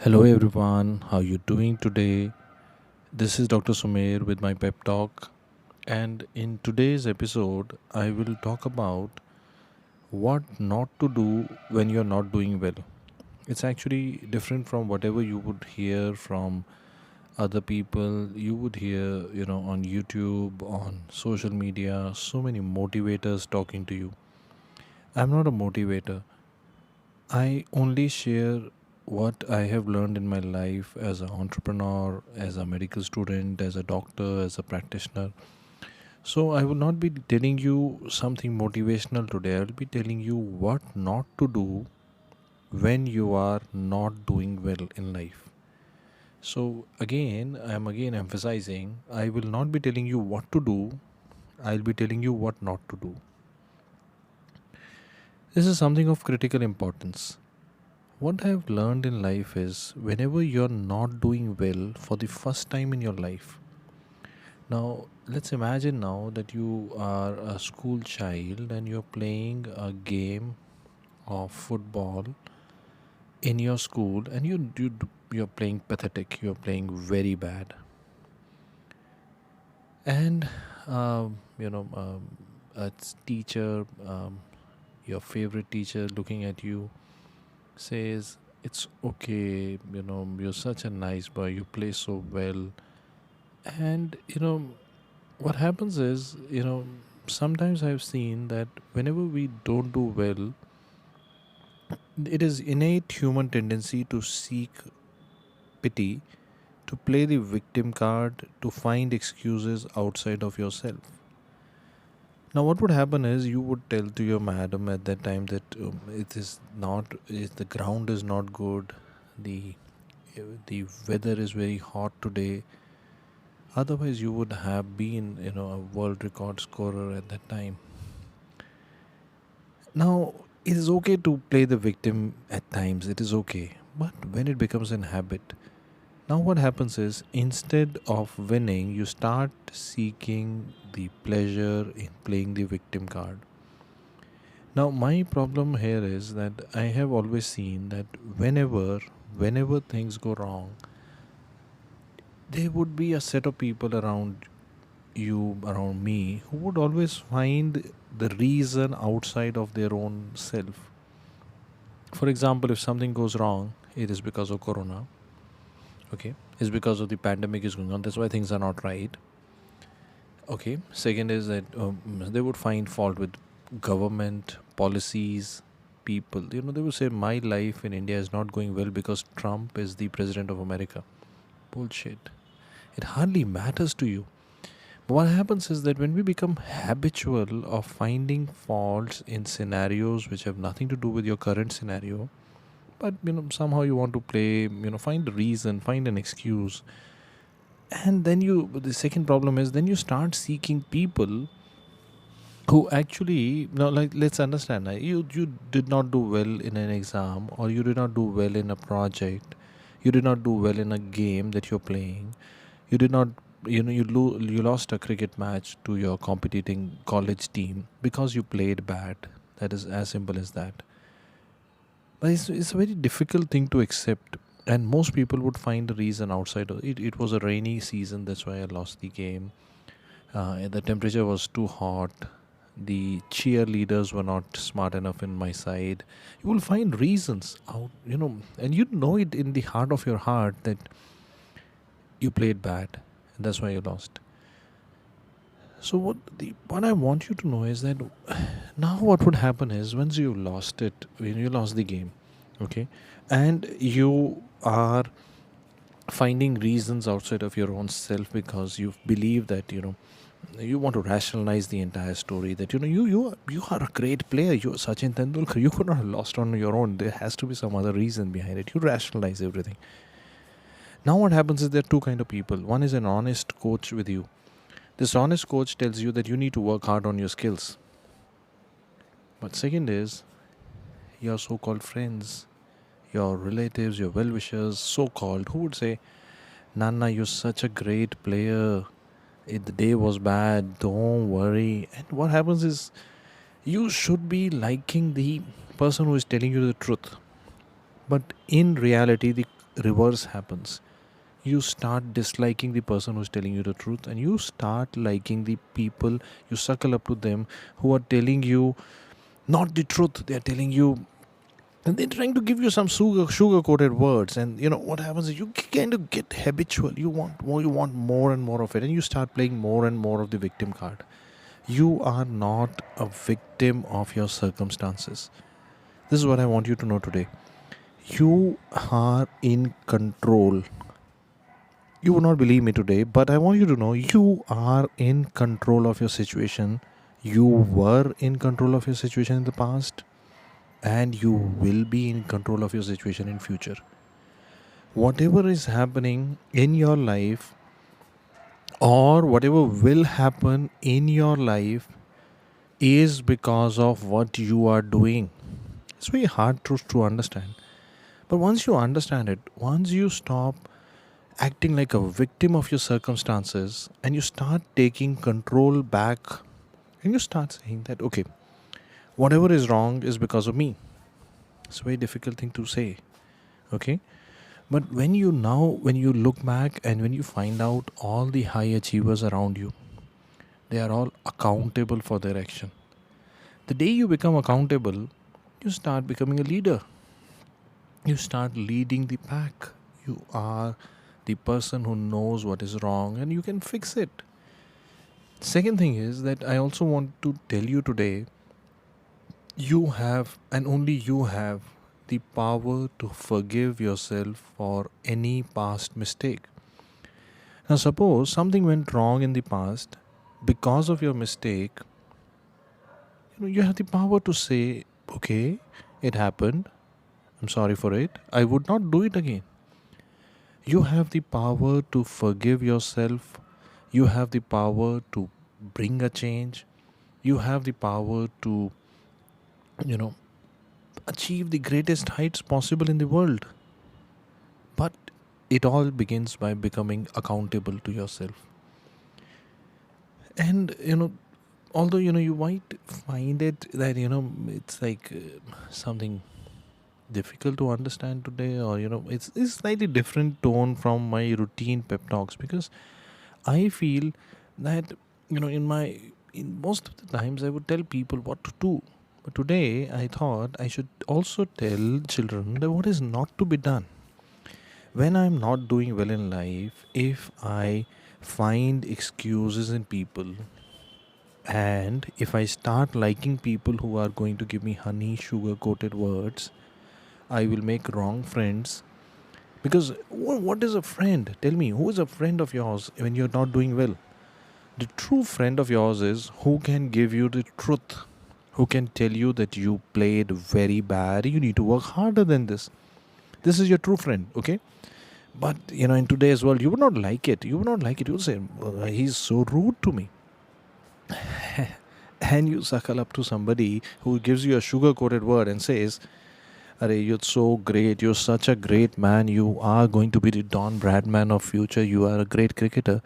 Hello everyone, how you doing today? This is Dr. Sumer with my pep talk, and in today's episode I will talk about what not to do when you're not doing well. It's actually different from whatever you would hear from other people. You would hear, on YouTube, on social media, so many motivators talking to you. I'm not a motivator. I only share what I have learned in my life as an entrepreneur, as a medical student, as a doctor, as a practitioner. So, I will not be telling you something motivational today. I will be telling you what not to do when you are not doing well in life. So, again, I am again emphasizing I will not be telling you what to do, I'll be telling you what not to do. This is something of critical importance. What I have learned in life is whenever you're not doing well for the first time in your life. Now, let's imagine now that you are a school child and you're playing a game of football in your school, and you're playing pathetic, you're playing very bad. And a teacher, your favorite teacher looking at you says, it's okay, you're such a nice boy, you play so well. And what happens is, sometimes I've seen that whenever we don't do well, it is innate human tendency to seek pity, to play the victim card, to find excuses outside of yourself. Now, what would happen is you would tell to your madam at that time that the ground is not good, the the weather is very hot today. Otherwise, you would have been, a world record scorer at that time. Now, it is okay to play the victim at times. It is okay, but when it becomes an habit, now what happens is instead of winning, you start seeking the pleasure in playing the victim card. Now, my problem here is that I have always seen that whenever things go wrong, there would be a set of people around you, around me, who would always find the reason outside of their own self. For example, if something goes wrong, it is because of corona. Okay, it's because of the pandemic is going on. That's why things are not right. Okay. Second is that they would find fault with government policies, people. They would say my life in India is not going well because Trump is the president of America. Bullshit. It hardly matters to you. What happens is that when we become habitual of finding faults in scenarios which have nothing to do with your current scenario, but somehow you want to play, find a reason, find an excuse, and then the second problem is then you start seeking people who actually, like, let's understand, you did not do well in an exam, or you did not do well in a project, you did not do well in a game that you're playing, you did not, you lost a cricket match to your competing college team because you played bad. That is as simple as that. But it's a very difficult thing to accept, and most people would find a reason outside of it. It was a rainy season, that's why I lost the game. The temperature was too hot, the cheerleaders were not smart enough in my side. You will find reasons out, and you know it in the heart of your heart that you played bad, and that's why you lost. So what I want you to know is that now what would happen is once you lost it, when you lost the game, okay, and you are finding reasons outside of your own self because you believe that you want to rationalize the entire story, that you are a great player, you're Sachin Tendulkar, you could not have lost on your own, there has to be some other reason behind it. You rationalize everything. Now what happens is there are two kind of people. One is an honest coach with you. This honest coach tells you that you need to work hard on your skills. But second is your so-called friends, your relatives, your well-wishers, so-called, who would say, Nana, you're such a great player. The day was bad. Don't worry. And what happens is you should be liking the person who is telling you the truth. But in reality, the reverse happens. You start disliking the person who's telling you the truth, and you start liking the people, you suckle up to them, who are telling you not the truth. They're telling you, and they're trying to give you some sugar coated words. And what happens is you kind of get habitual. You want more and more of it, and you start playing more and more of the victim card. You are not a victim of your circumstances. This is what I want you to know today. You are in control. You will not believe me today, but I want you to know you are in control of your situation. You were in control of your situation in the past, and you will be in control of your situation in future. Whatever is happening in your life, or whatever will happen in your life, is because of what you are doing. It's very hard truth to understand. But once you understand it, once you stop acting like a victim of your circumstances and you start taking control back, and you start saying that, okay, whatever is wrong is because of me. It's a very difficult thing to say. Okay. But when you look back and when you find out all the high achievers around you, they are all accountable for their action. The day you become accountable, you start becoming a leader. You start leading the pack. You are the person who knows what is wrong and you can fix it. Second thing is that I also want to tell you today, you have, and only you have, the power to forgive yourself for any past mistake. Now, suppose something went wrong in the past because of your mistake. You have the power to say, okay, it happened. I'm sorry for it. I would not do it again. You have the power to forgive yourself. You have the power to bring a change. You have the power to, achieve the greatest heights possible in the world. But it all begins by becoming accountable to yourself. And, although, you might find it that, it's like something difficult to understand today, or it's slightly different tone from my routine pep talks, because I feel that in most of the times I would tell people what to do, but today I thought I should also tell children that what is not to be done. When I'm not doing well in life, if I find excuses in people, and if I start liking people who are going to give me honey sugar coated words, I will make wrong friends. Because what is a friend? Tell me, who is a friend of yours when you're not doing well? The true friend of yours is who can give you the truth, who can tell you that you played very bad, you need to work harder than this. This is your true friend, okay? But, in today's world, you would not like it. You would not like it. You would say, he's so rude to me. And you suckle up to somebody who gives you a sugar coated word and says, Arey, you're so great. You're such a great man. You are going to be the Don Bradman of future. You are a great cricketer.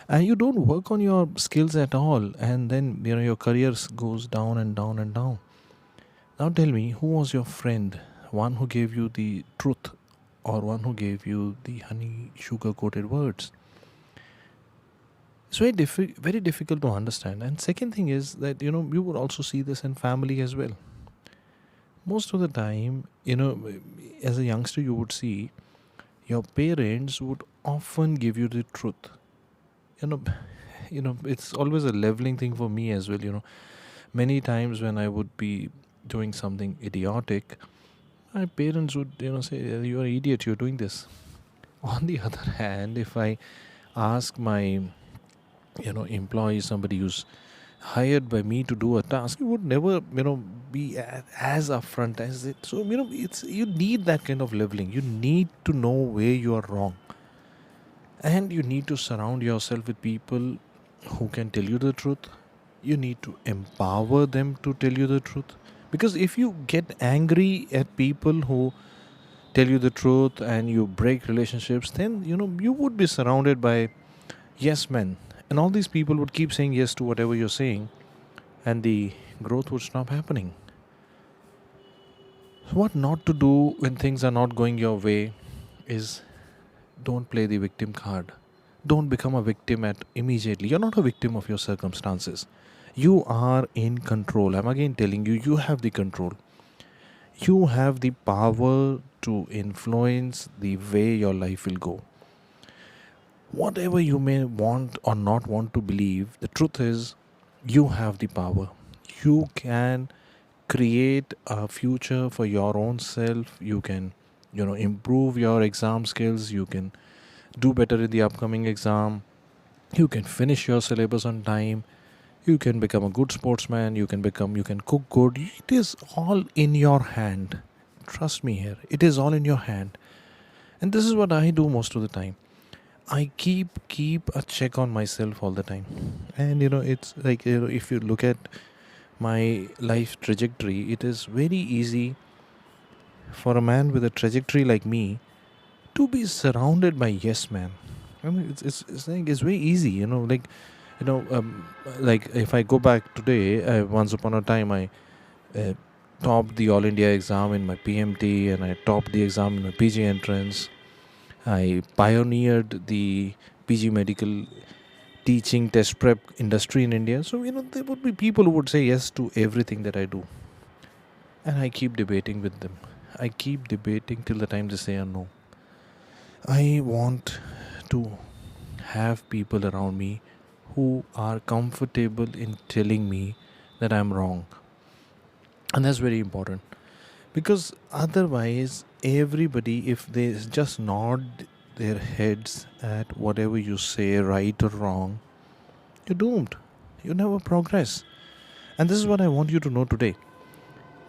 And you don't work on your skills at all. And then, your career goes down and down and down. Now tell me, who was your friend? One who gave you the truth, or one who gave you the honey sugar coated words? It's very difficult to understand. And second thing is that, you would also see this in family as well. Most of the time, as a youngster, you would see your parents would often give you the truth. You know, it's always a leveling thing for me as well. Many times when I would be doing something idiotic, my parents would, say, "You're an idiot. You're doing this." On the other hand, if I ask my, employee, somebody who's hired by me to do a task, you would never be as upfront as it. So it's, you need that kind of leveling. You need to know where you are wrong, and you need to surround yourself with people who can tell you the truth. You need to empower them to tell you the truth, because if you get angry at people who tell you the truth and you break relationships, then you would be surrounded by yes men, and all these people would keep saying yes to whatever you're saying, and the growth would stop happening. So what not to do when things are not going your way? is don't play the victim card. Don't become a victim at immediately. You're not a victim of your circumstances. You are in control. I'm again telling you, you have the control. You have the power to influence the way your life will go. Whatever you may want or not want to believe, the truth is you have the power. You can create a future for your own self. You can, improve your exam skills. You can do better in the upcoming exam. You can finish your syllabus on time. You can become a good sportsman. You can cook good. It is all in your hand. Trust me here. It is all in your hand. And this is what I do most of the time. I keep a check on myself all the time. And it's like, if you look at my life trajectory, it is very easy for a man with a trajectory like me to be surrounded by yes man. I mean, it's very easy, you know, um, like if I go back today, once upon a time I uh, topped the All India exam in my PMT, and I topped the exam in my PG entrance. I pioneered the PG medical teaching test prep industry in India. So, there would be people who would say yes to everything that I do. And I keep debating with them. I keep debating till the time they say a no. I want to have people around me who are comfortable in telling me that I'm wrong. And that's very important. Because otherwise, everybody, if they just nod their heads at whatever you say, right or wrong, you're doomed. You never progress. And this is what I want you to know today.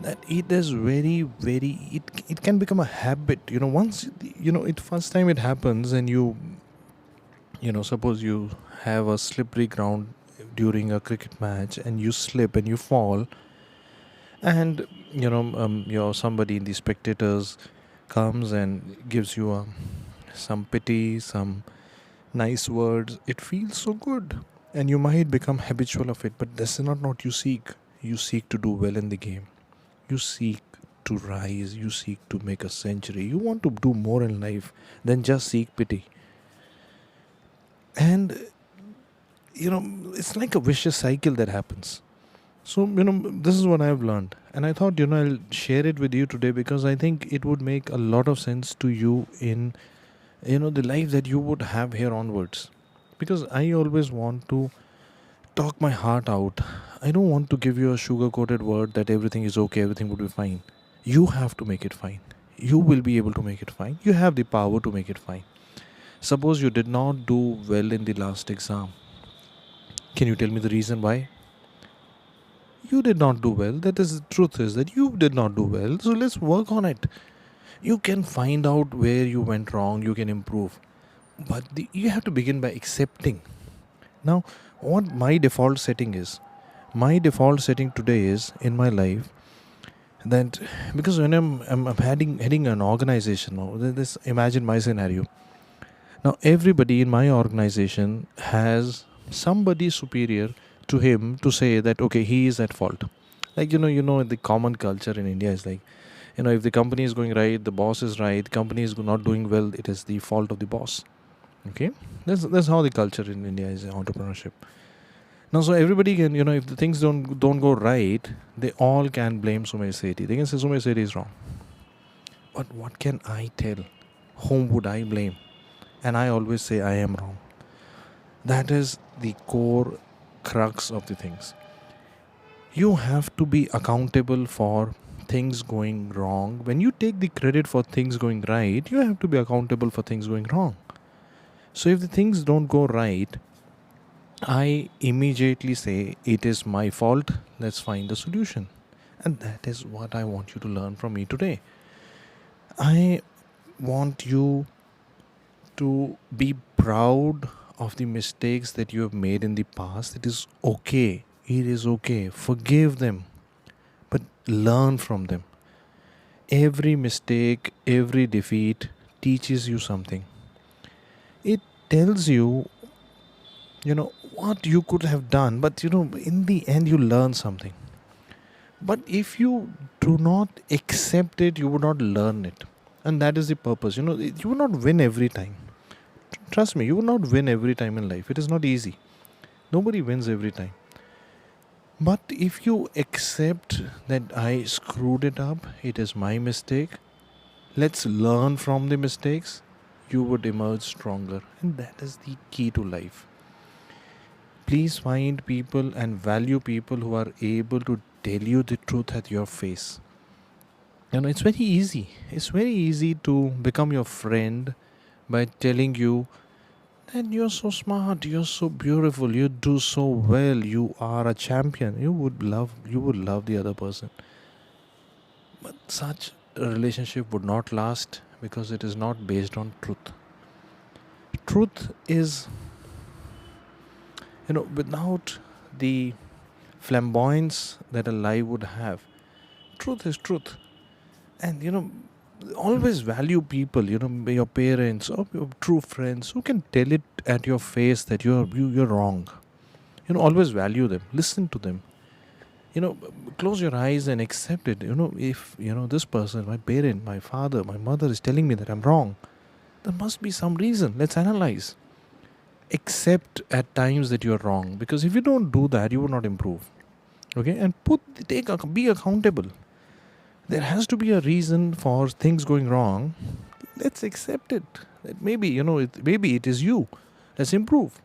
That it is it can become a habit. Once, it first time it happens, and suppose you have a slippery ground during a cricket match, and you slip and you fall, and your somebody in the spectators comes and gives you some pity, some nice words. It feels so good, and you might become habitual of it. But this is not what you seek. You seek to do well in the game. You seek to rise. You seek to make a century. You want to do more in life than just seek pity. And it's like a vicious cycle that happens. So, this is what I've learned. And I thought, I'll share it with you today, because I think it would make a lot of sense to you in, the life that you would have here onwards. Because I always want to talk my heart out. I don't want to give you a sugar coated word that everything is okay, everything would be fine. You have to make it fine. You will be able to make it fine. You have the power to make it fine. Suppose you did not do well in the last exam. Can you tell me the reason why? You did not do well. That is, the truth is that you did not do well. So let's work on it. You can find out where you went wrong. You can improve. But you have to begin by accepting. Now, what my default setting is? My default setting today is in my life that, because when I'm heading an organization now, this imagine my scenario. Now, everybody in my organization has somebody superior to him to say that, okay, he is at fault. Like, the common culture in India is like, if the company is going right, the boss is right. The company is not doing well, it is the fault of the boss. Okay, that's how the culture in India is, entrepreneurship. Now, so everybody can, if the things don't go right, they all can blame Sumer Sethi. They can say Sumer Sethi is wrong. But what can I tell? Whom would I blame? And I always say I am wrong. That is the core crux of the things. You have to be accountable for things going wrong. When you take the credit for things going right, you have to be accountable for things going wrong. So if the things don't go right, I immediately say it is my fault. Let's find the solution. And that is what I want you to learn from me today. I want you to be proud of the mistakes that you have made in the past. It is okay. It is okay. Forgive them, but learn from them. Every mistake, every defeat teaches you something. It tells you, what you could have done, but, in the end, you learn something. But if you do not accept it, you would not learn it. And that is the purpose. You will not win every time. Trust me, you will not win every time in life. It is not easy. Nobody wins every time. But if you accept that I screwed it up, it is my mistake, let's learn from the mistakes, you would emerge stronger. And that is the key to life. Please find people and value people who are able to tell you the truth at your face. It's very easy. It's very easy to become your friend by telling you that you're so smart, you're so beautiful, you do so well, you are a champion. You would love the other person. But such a relationship would not last because it is not based on truth. Truth is, without the flamboyance that a lie would have, truth is truth. And always value people, your parents or your true friends who can tell it at your face that you're wrong. Always value them, listen to them. you know Close your eyes and accept it. If this person, my parent, my father, my mother is telling me that I'm wrong, there must be some reason. Let's analyze. Accept at times that you're wrong, because if you don't do that, you will not improve. Okay, and be accountable. There has to be a reason for things going wrong. Let's accept it. That maybe it is you. Let's improve.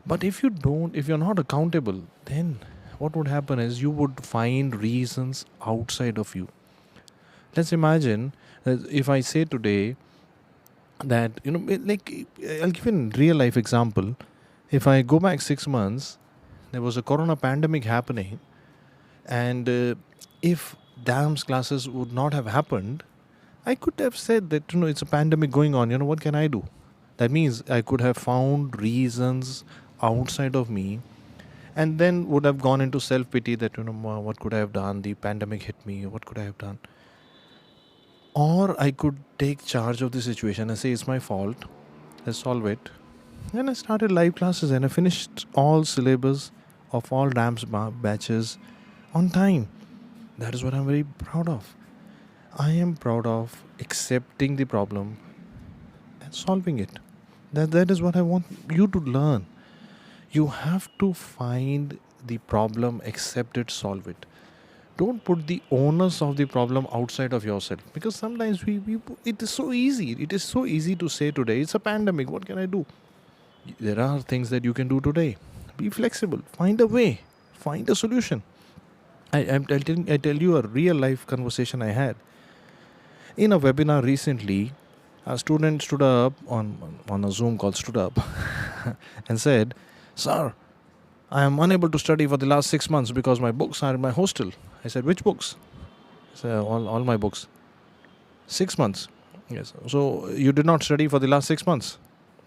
But if you're not accountable, then what would happen is you would find reasons outside of you. Let's imagine that if I say today that, I'll give you a real life example. If I go back 6 months, there was a corona pandemic happening, and if dams classes would not have happened, I could have said that, it's a pandemic going on, what can I do? That means I could have found reasons outside of me, and then would have gone into self-pity that, what could I have done? The pandemic hit me, what could I have done? Or I could take charge of the situation and say it's my fault, let's solve it. And I started live classes and I finished all syllabus of all dams batches on time. That is what I'm very proud of. I am proud of accepting the problem and solving it. That is what I want you to learn. You have to find the problem, accept it, solve it. Don't put the onus of the problem outside of yourself, because sometimes it is so easy. It is so easy to say today, it's a pandemic, what can I do? There are things that you can do today. Be flexible. Find a way. Find a solution. I tell you a real life conversation I had. In a webinar recently, a student stood up on a Zoom call, stood up and said, "Sir, I am unable to study for the last 6 months because my books are in my hostel." I said, "Which books?" He said, all my books. 6 months. Yes. So you did not study for the last 6 months?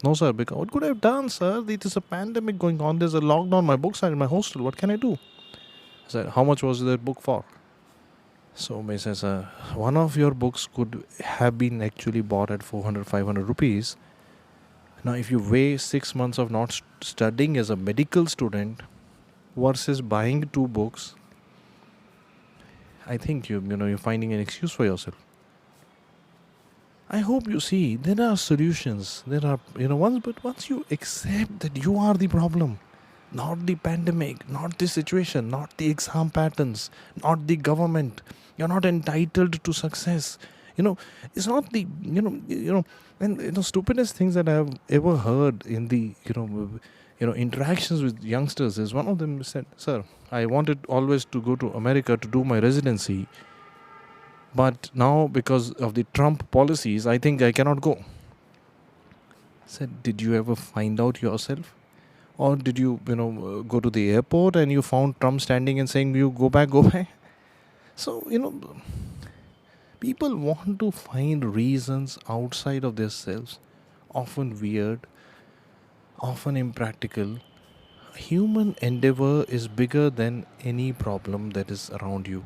No, sir. Because what could I have done, sir? It is a pandemic going on. There's a lockdown. My books are in my hostel. What can I do? I said, "How much was the book for?" So he says, "One of your books could have been actually bought at 400, 500 rupees. Now, if you weigh 6 months of not studying as a medical student versus buying 2 books, I think you're finding an excuse for yourself." I hope you see there are solutions. There are once you accept that you are the problem, not the pandemic, not the situation, not the exam patterns, not the government. You're not entitled to success. It's not the and stupidest things that I have ever heard in the interactions with youngsters is, one of them said, "Sir, I wanted always to go to America to do my residency, but now because of the Trump policies, I think I cannot go." I said, "Did you ever find out yourself? Or did you, go to the airport and you found Trump standing and saying, you go back, go back?" So, people want to find reasons outside of themselves, often weird, often impractical. Human endeavor is bigger than any problem that is around you.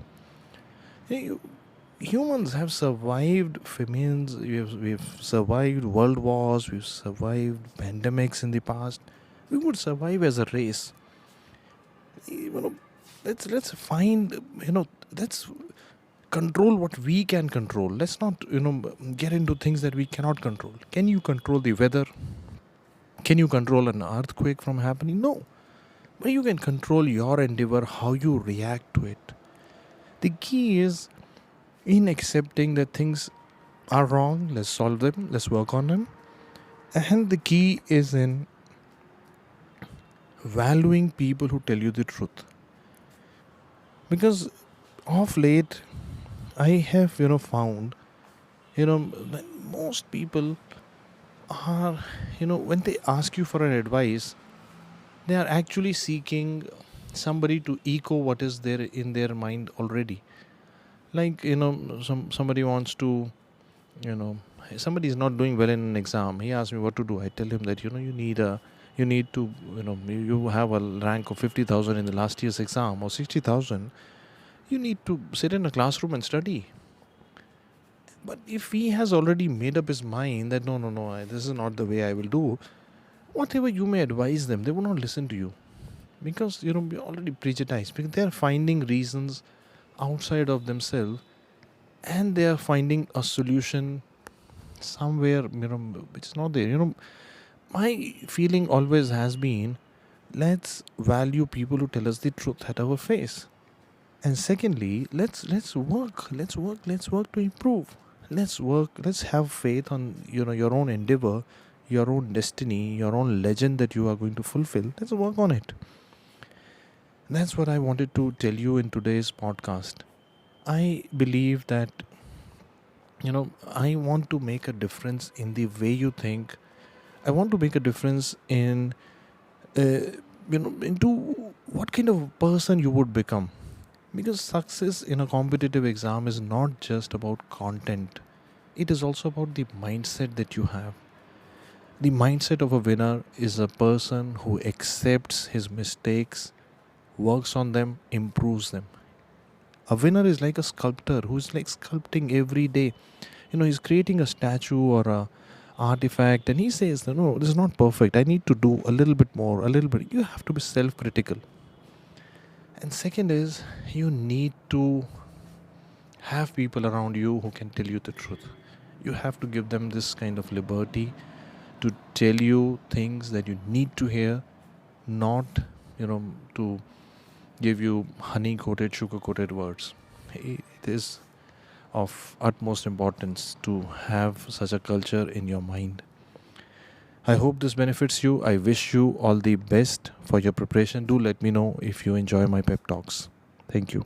Humans have survived famines, we've survived world wars, we've survived pandemics in the past. We would survive as a race. Let's find, let's control what we can control. Let's not, get into things that we cannot control. Can you control the weather? Can you control an earthquake from happening? No. But you can control your endeavor, how you react to it. The key is in accepting that things are wrong, let's solve them, let's work on them. And the key is in valuing people who tell you the truth. Because of late, I have, found, that most people are, when they ask you for an advice, they are actually seeking somebody to echo what is there in their mind already. Like, somebody wants to, you know, somebody is not doing well in an exam. He asks me what to do. I tell him that, you need to, you have a rank of 50,000 in the last year's exam or 60,000. You need to sit in a classroom and study. But if he has already made up his mind that no, this is not the way I will do, whatever you may advise them, they will not listen to you. Because, you're already prejudiced. Because they are finding reasons outside of themselves, and they are finding a solution somewhere, which is not there. My feeling always has been, let's value people who tell us the truth at our face. And secondly, let's work to improve. Let's have faith on, your own endeavor, your own destiny, your own legend that you are going to fulfill. Let's work on it. That's what I wanted to tell you in today's podcast. I believe that, I want to make a difference in the way you think. I want to make a difference in, into what kind of person you would become. Because success in a competitive exam is not just about content, it is also about the mindset that you have. The mindset of a winner is a person who accepts his mistakes, works on them, improves them. A winner is like a sculptor who is like sculpting every day. He's creating a statue or a artifact, and he says, no, this is not perfect. I need to do a little bit more, a little bit. You have to be self-critical. And second is, you need to have people around you who can tell you the truth. You have to give them this kind of liberty to tell you things that you need to hear, not, to give you honey-coated, sugar-coated words. It is of utmost importance to have such a culture in your mind. I hope this benefits you. I wish you all the best for your preparation. Do let me know if you enjoy my pep talks. Thank you.